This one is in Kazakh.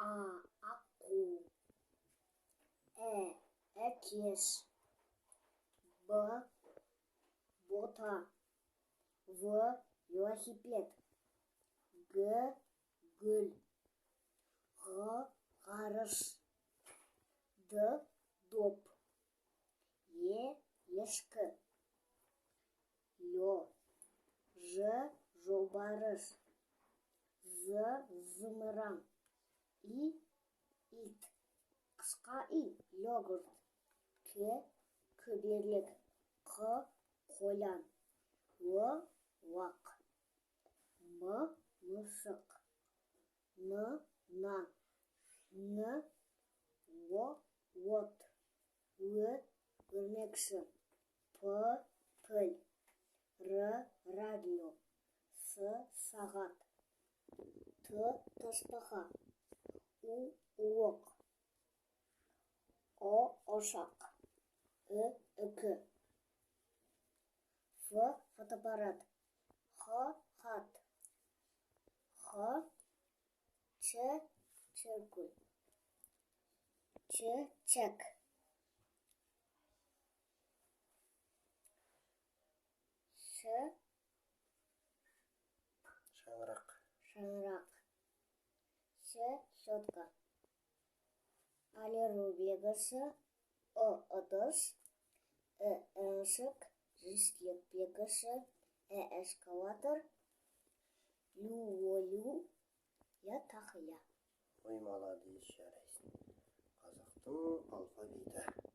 А аққу, әкеш, Б бота, В велосипед, Г гүл, Ғ ғарыш, Д доп, Е ешкі, Л Ж жолбарыс, З зымыран, И ит, қысқа И йогурт, К көбелек, Қ қоян, Л лақ, М мысық, Н нан, Н от, Л өрмекші, П піл, Р радио, С сағат, Т тасбақа, У уық, О ошақ, үкі, Ф фотоаппарат, Х хат, Х чекуль, Ч чек, Ш шаңырақ, Щ щетка, Алеру бегасы, ыдыс, әшік, жискек бегасы, эскалатор, лю, я тақия. ой маладес, жарайсың. Қазақтың алфавиті.